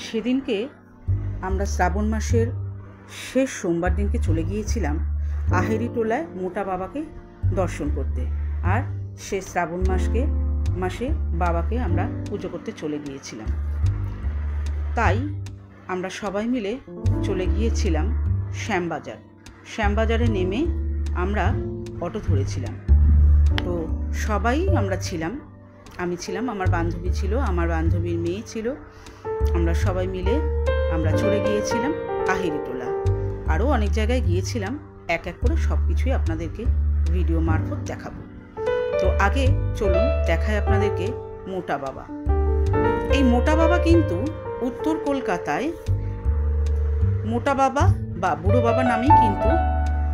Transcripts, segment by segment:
সেদিনকে আমরা শ্রাবণ মাসের শেষ সোমবার দিনকে চলে গিয়েছিলাম আহেরিটোলায় মোটা বাবাকে দর্শন করতে। আর সে শ্রাবণ মাসে বাবাকে আমরা পুজো করতে চলে গিয়েছিলাম। তাই আমরা সবাই মিলে চলে গিয়েছিলাম শ্যামবাজারে নেমে আমরা অটো ধরেছিলাম। তো সবাই আমরা ছিলাম, আমি ছিলাম, আমার বান্ধবী ছিল, আমার বান্ধবীর মেয়ে ছিল। আমরা সবাই মিলে আমরা চলে গিয়েছিলাম আহেরিটোলা। আরও অনেক জায়গায় গিয়েছিলাম, এক এক করে সব কিছুই আপনাদেরকে ভিডিও মারফত দেখাবো। তো আগে চলুন দেখাই আপনাদেরকে মোটা বাবা। এই মোটা বাবা কিন্তু উত্তর কলকাতায় মোটা বাবা বা বুড়ো বাবা নামেই কিন্তু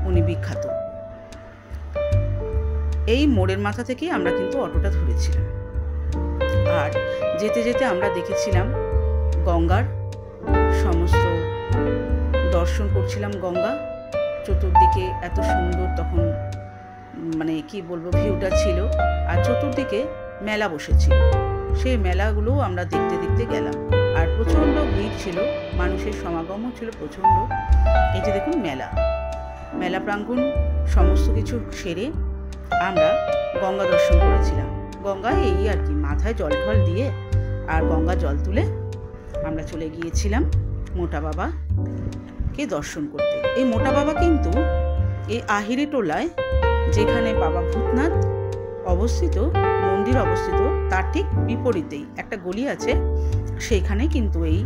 উনি বিখ্যাত। এই মোড়ের মাথা থেকেই আমরা কিন্তু অটোটা ধরেছিলাম। আর যেতে যেতে আমরা দেখেছিলাম গঙ্গার সমস্ত দর্শন করছিলাম। গঙ্গা চতুর্দিকে এত সুন্দর তখন কি বলবো ভিউটা ছিল। আর চতুর্দিকে মেলা বসেছিল, সেই মেলাগুলোও আমরা দেখতে দেখতে গেলাম। আর প্রচণ্ড ভিড় ছিল, মানুষের সমাগমও ছিল প্রচণ্ড। এই যে দেখুন মেলা প্রাঙ্গণ সমস্ত কিছু সেরে আমরা গঙ্গা দর্শন করেছিলাম। গঙ্গায় এই আর কি মাথায় জল ঢল দিয়ে আর গঙ্গা জল তুলে আমরা চলে গিয়েছিলাম মোটা বাবাকে দর্শন করতে। এই মোটা বাবা কিন্তু এই আহেরিটোলায় যেখানে বাবা ভূতনাথ অবস্থিত, মন্দির অবস্থিত, তার ঠিক বিপরীতেই একটা গলি আছে, সেইখানে কিন্তু এই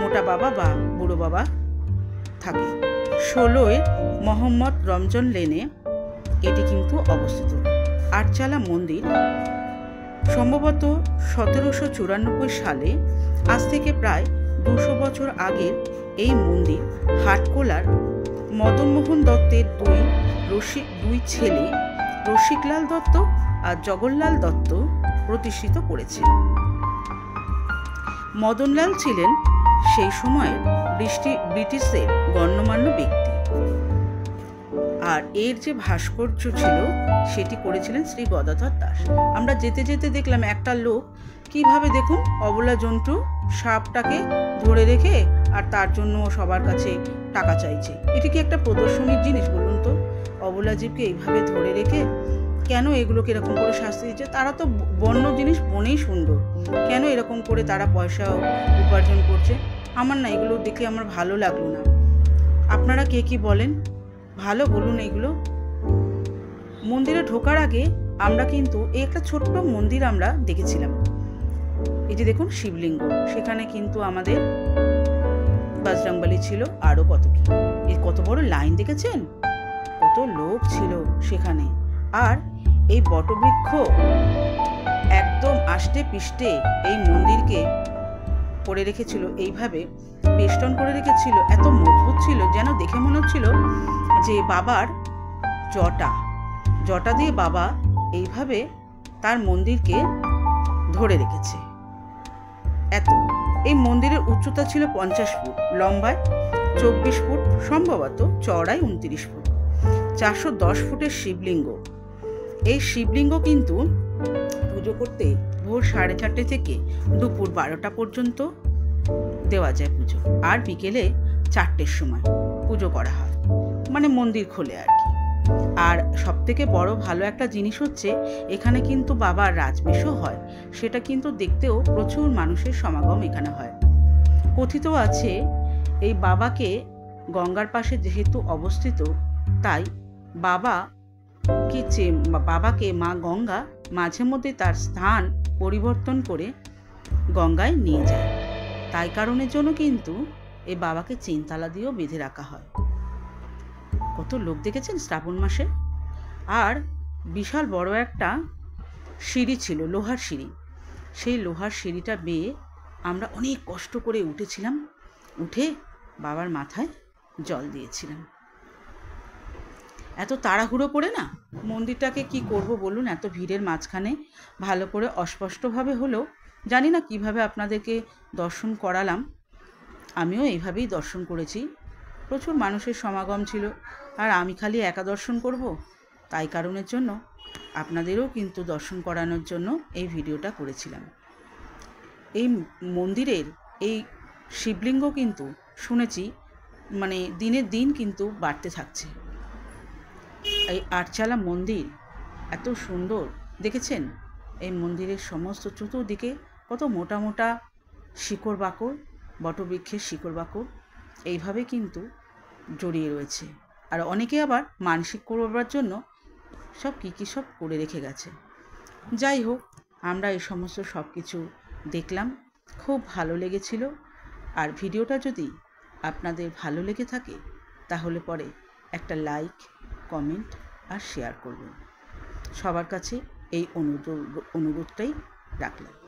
মোটা বাবা বা বুড়ো বাবা থাকে। 16 মোহাম্মদ রমজান লেনে এটি কিন্তু অবস্থিত। আটচালা মন্দির সম্ভবত 1794 সালে, আজ থেকে প্রায় 200 বছর আগের এই মন্দির হাটকোলার মদনমোহন দত্তের দুই ছেলে রসিকলাল দত্ত আর জগন্লাল দত্ত প্রতিষ্ঠিত করেছে। মদনলাল ছিলেন সেই সময়ের ব্রিটিশের গণ্যমান্য ব্যক্তি। আর এর যে ভাস্কর্য ছিল সেটি করেছিলেন শ্রী গদাধর দাস। আমরা যেতে যেতে দেখলাম একটা লোক কিভাবে দেখুন অবলা জন্তু সাপটাকে ধরে রেখে আর তার জন্য সবার কাছে টাকা চাইছে। এটি কি একটা প্রদর্শনীর জিনিস বলুন তো? অবলা জীবকে এইভাবে ধরে রেখে কেন এগুলোকে এরকম করে শাস্তি দিচ্ছে? তারা তো বন্য জিনিস বনেই সুন্দর, কেন এরকম করে তারা পয়সা উপার্জন করছে? আমার না এগুলো দেখে আমার ভালো লাগলো না। আপনারা কে কি বলেন ভালো বলুন। এগুলো মন্দিরে ঢোকার আগে আমরা কিন্তু এই একটা ছোট্ট মন্দির আমরা দেখেছিলাম। এই যে দেখুন শিবলিঙ্গ, সেখানে কিন্তু আমাদের বজরংবলী ছিল, আরো কত কি, কত বড় লাইন দেখেছেন, কত লোক ছিল সেখানে। আর এই বটবৃক্ষ একদম আষ্টে পিষ্টে এই মন্দিরকে করে রেখেছিল, এইভাবে বেষ্টন করে রেখেছিল, এত মজবুত ছিল যেন দেখে মনে হচ্ছিল যে বাবার জটা দিয়ে বাবা এইভাবে তার মন্দিরকে ধরে রেখেছে। এই মন্দিরের উচ্চতা ছিল 50 ফুট, লম্বায় 24 ফুট, সম্ভবত চওড়ায় 29 ফুট। 410 ফুটের শিবলিঙ্গ। এই শিবলিঙ্গ কিন্তু পুজো করতে ভোর 4:30 থেকে দুপুর 12টা পর্যন্ত দেওয়া যায় পুজো। আর বিকেলে 4টের সময় পুজো করা হয়, মন্দির খোলে আর কি। আর সব থেকে বড় ভালো একটা জিনিস হচ্ছে এখানে কিন্তু বাবার রাজবেশও হয়, সেটা কিন্তু দেখতেও প্রচুর মানুষের সমাগম এখানে হয়। কথিত আছে এই বাবাকে গঙ্গার পাশে যেহেতু অবস্থিত, তাই বাবাকে মা গঙ্গা মাঝে মধ্যে তার স্থান পরিবর্তন করে গঙ্গায় নিয়ে যায়। তাই কারণের জন্য কিন্তু এই বাবাকে চেনতালা দিয়েও বেঁধে রাখা হয়। কত লোক দেখেছেন শ্রাবণ মাসে। আর বিশাল বড় একটা সিঁড়ি ছিল, লোহার সিঁড়ি। সেই লোহার সিঁড়িটা বেয়ে আমরা অনেক কষ্ট করে উঠেছিলাম, উঠে বাবার মাথায় জল দিয়েছিলাম। এত তাড়াহুড়ো করে না মন্দিরটাকে কি করব বলুন, এত ভিড়ের মাঝখানে ভালো করে অস্পষ্টভাবে হলেও জানি না কিভাবে আপনাদেরকে দর্শন করালাম। আমিও এইভাবেই দর্শন করেছি, প্রচুর মানুষের সমাগম ছিল। আর আমি খালি একা দর্শন করব, তাই কারণের জন্য আপনাদেরও কিন্তু দর্শন করানোর জন্য এই ভিডিওটা করেছিলাম। এই মন্দিরের এই শিবলিঙ্গ কিন্তু শুনেছি মানে দিনের দিন কিন্তু বাড়তে থাকছে। এই আটচালা মন্দির এত সুন্দর দেখেছেন? এই মন্দিরের সমস্ত চতুর্দিকে কত মোটা মোটা শিকড় বাকড়, বটবৃক্ষের শিকড় বাকড় এইভাবে কিন্তু জড়িয়ে রয়েছে। আর অনেকে আবার মানসিক করবার জন্য সব কী সব করে রেখে গেছে। যাই হোক, আমরা এই সমস্ত সব কিছু দেখলাম, খুব ভালো লেগেছিল। আর ভিডিওটা যদি আপনাদের ভালো লেগে থাকে তাহলে পরে একটা লাইক, কমেন্ট আর শেয়ার করবেন। সবার কাছে এই অনুরোধটাই রাখলাম।